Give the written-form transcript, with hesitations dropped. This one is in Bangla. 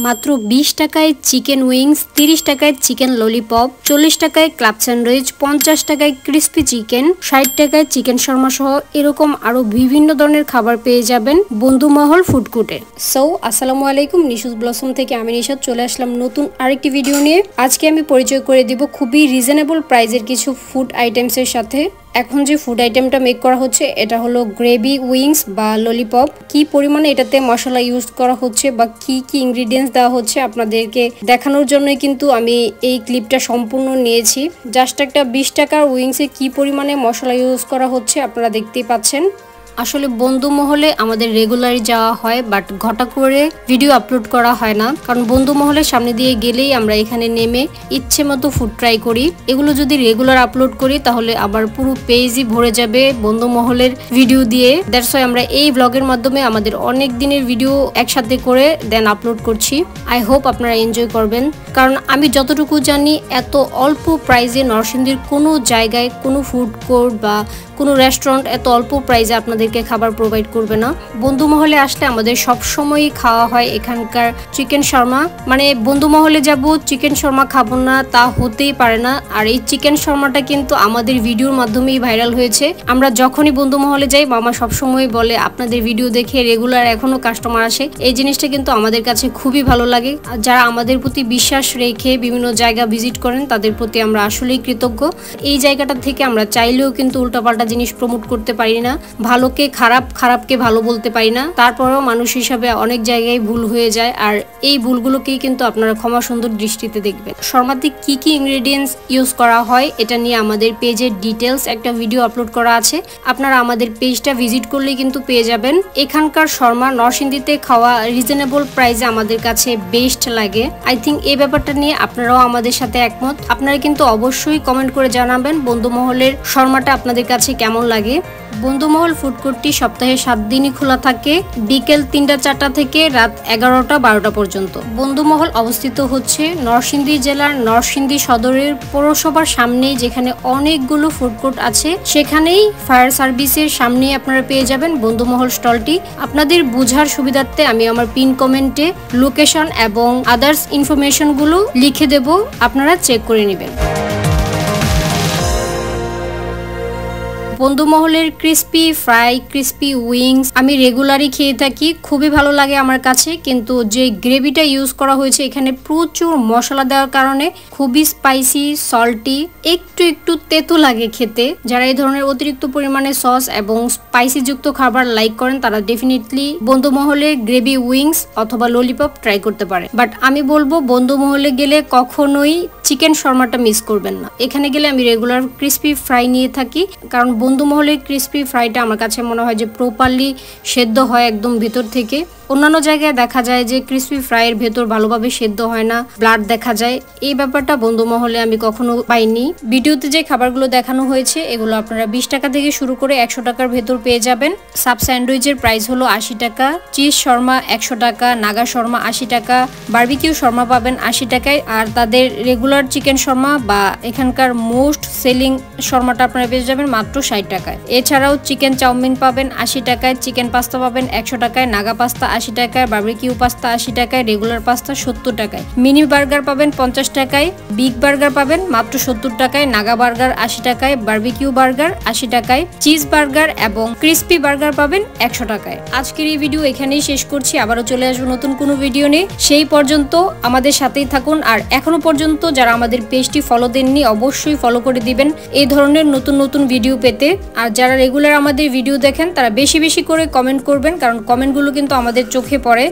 মাত্র 20 টাকায় চিকেন উইংস, 30 টাকায় চিকেন ললিপপ, 40 টাকায় ক্লাব স্যান্ডউইচ, 50 টাকায় ক্রিস্পি চিকেন, 60 টাকায় চিকেন শর্মা সহ এরকম আরো বিভিন্ন ধরনের খাবার পেয়ে যাবেন বন্ধুমহল ফুড কোর্টে। সো আসসালামু আলাইকুম, নিশুজ ব্লসম থেকে আমি নিশাদ চলে আসলাম নতুন আরেকটি ভিডিও নিয়ে। আজকে আমি পরিচয় করে দিব খুবই রিজনেবল প্রাইজের কিছু ফুড আইটেমসের সাথে। এখন যে ফুড আইটেমটা মেক করা হচ্ছে এটা হলো গ্রেভি উইংস বা ললিপপ। কি পরিমাণে এটাতে মশলা ইউজ করা হচ্ছে বা কি কি ইনগ্রিডিয়েন্টস দেওয়া হচ্ছে আপনাদেরকে দেখানোর জন্যই কিন্তু আমি এই ক্লিপটা সম্পূর্ণ নিয়েছি। জাস্ট একটা 20 টাকার উইংসে কি পরিমাণে মশলা ইউজ করা হচ্ছে আপনারা দেখতেই পাচ্ছেন। আসলে বন্ধু মহলে আমাদের রেগুলারই যাওয়া হয়, বাট ঘটা করে ভিডিও আপলোড করা হয় না, কারণ বন্ধু মহলের সামনে দিয়ে গেলেই আমরা এখানে নেমে ইচ্ছে মতো ফুড ট্রাই করি। এগুলো যদি রেগুলার আপলোড করি তাহলে আবার পুরো পেজই ভরে যাবে বন্ধু মহলের ভিডিও দিয়ে। দ্যাটস ওয়াই আমরা এই ব্লগের মাধ্যমে আমাদের অনেক দিনের ভিডিও একসাথে করে দেন আপলোড করছি। আই হোপ আপনারা এনজয় করবেন, কারণ আমি যতটুকু জানি এত অল্প প্রাইজে নরসিংদীর কোনো জায়গায় কোনো ফুড কোর্ট বা কোনো রেস্টুরেন্ট এত অল্প প্রাইজে আপনাদেরকে খাবার প্রোভাইড করবে না। বন্ধু মহলে আসলে আমাদের সবসময়ই খাওয়া হয় এখানকার চিকেন শর্মা। মানে বন্ধু মহলে যাব চিকেন শর্মা খাবো না তা হতেই পারে না। আর এই চিকেন শর্মাটা কিন্তু আমাদের ভিডিওর মাধ্যমেই ভাইরাল হয়েছে। আমরা যখনই বন্ধু মহলে যাই মামা সবসময় বলে আপনাদের ভিডিও দেখে রেগুলার এখনো কাস্টমার আসে। এই জিনিসটা কিন্তু আমাদের কাছে খুবই ভালো লাগে। যারা আমাদের প্রতি বিশ্বাস রেখে বিভিন্ন জায়গা ভিজিট করেন তাদের প্রতি আমরা আসলেই কৃতজ্ঞ। এই জায়গাটা থেকে আমরা চাইলেও কিন্তু উল্টাপাল্টা জিনিস প্রমোট করতে পারি না, ভালোকে খারাপ, খারাপকে ভালো বলতে পারি না। তারপরেও মানুষ হিসাবে অনেক জায়গায় ভুল হয়ে যায়, আর এই ভুলগুলোকেই কিন্তু আপনারা ক্ষমা সুন্দর দৃষ্টিতে দেখবেন। শর্মাতে কি কি ইনগ্রেডিয়েন্টস ইউজ করা হয় এটা নিয়ে আমাদের পেজের ডিটেলস একটা ভিডিও আপলোড করা আছে, আপনারা আমাদের পেজটা ভিজিট করলেই কিন্তু পেয়ে যাবেন। এখানকার শর্মা নরসিংদীতে খাওয়া রিজনেবল প্রাইসে আমাদের কাছে বেস্ট লাগে। আই থিঙ্ক এই ব্যাপারটা নিয়ে আপনারাও আমাদের সাথে একমত। আপনারা কিন্তু অবশ্যই কমেন্ট করে জানাবেন বন্ধুমহলের শর্মাটা আপনাদের কাছে কেমন লাগে। বন্ধুমহল ফুড কোর্টটি সপ্তাহে 7 দিনই খোলা থাকে, বিকেল 3টা-4টা থেকে রাত 11টা-12টা পর্যন্ত। বন্ধুমহল অবস্থিত হচ্ছে নরসিংদী জেলার নরসিংদী সদরের পৌরসভার সামনেই, যেখানে অনেকগুলো ফুড কোর্ট আছে। সেখানেই ফায়ার সার্ভিসের সামনেই আপনারা পেয়ে যাবেন বন্ধুমহল স্টলটি। আপনাদের বোঝার সুবিধার্থে আমি আমার পিন কমেন্টে লোকেশন এবং আদার্স ইনফরমেশনগুলো লিখে দেব, আপনারা চেক করে নেবেন। বন্ধুমহলের ক্রিস্পি ফ্রাই, ক্রিস্পি উইংস আমি রেগুলারই খেয়ে থাকি, খুবই ভালো লাগে আমার কাছে। কিন্তু যে গ্রেভিটা ইউজ করা হয়েছে এখানে প্রচুর মশলা দেওয়ার কারণে খুবই স্পাইসি, সল্টি, একটু একটু তেতো লাগে খেতে। যারা এই ধরনের অতিরিক্ত পরিমাণে সস এবং স্পাইসি যুক্ত খাবার লাইক করেন তারা ডেফিনেটলি বন্ধুমহলের গ্রেভি উইংস অথবা ললিপপ ট্রাই করতে পারে। বাট আমি বলবো বন্ধুমহলে গেলে কখনোই চিকেন শর্মাটা মিস করবেন না। এখানে গেলে আমি রেগুলার ক্রিস্পি ফ্রাই নিয়ে থাকি, কারণ বন্ধুমহলের ক্রিস্পি ফ্রাইটা আমার কাছে মনে হয় যে প্রপারলি সেদ্ধ হয় একদম ভিতর থেকে। অন্যান্য জায়গায় দেখা যায় যে ক্রিস্পি ফ্রাইয়ের ভেতর ভালোভাবে সেদ্ধ হয় না, ব্লাড দেখা যায়। এই ব্যাপারটা বন্ধুমহলে আমি কখনো পাইনি। ভিডিওতে যে খাবারগুলো দেখানো হয়েছে এগুলো আপনারা 20 টাকা থেকে শুরু করে 100 টাকার ভেতর পেয়ে যাবেন। সাব স্যান্ডউইচের প্রাইস হলো 80 টাকা, চিজ শর্মা 100 টাকা, নাগা শর্মা 80 টাকা, বারবিকিউ শর্মা পাবেন 80 টাকায়। আর তাদের রেগুলার চিকেন শর্মা বা এখানকার মোস্ট সেলিং শর্মাটা আপনারা পেয়ে যাবেন মাত্র 60 টাকায়। এছাড়াও চিকেন চাউমিন পাবেন 80 টাকায়, চিকেন পাস্তা পাবেন 100 টাকায়, নাগা পাস্তা 80 টাকায়, বারবিকিউ পাস্তা 80 টাকায়, রেগুলার পাস্তা 70 টাকায়, মিনি বার্গার পাবেন 50 টাকায়, বিগ বার্গার পাবেন মাত্র 70 টাকায়, নাগা বার্গার 80 টাকায়, বারবিকিউ বার্গার 80 টাকায়, চিজ বার্গার এবং ক্রিস্পি বার্গার পাবেন 100 টাকায়। আজকের এই ভিডিও এখানেই শেষ করছি, আবারও চলে আসবো নতুন কোনো ভিডিও নিয়ে। সেই পর্যন্ত আমাদের সাথেই থাকুন। আর এখনো পর্যন্ত যারা আমাদের পেজটি ফলো দেননি অবশ্যই ফলো করে দিবেন এই ধরনের নতুন নতুন ভিডিও পেতে। আর যারা রেগুলার আমাদের ভিডিও দেখেন তারা বেশি বেশি করে কমেন্ট করবেন, কারণ কমেন্টগুলো কিন্তু আমাদের চোখে পড়ে।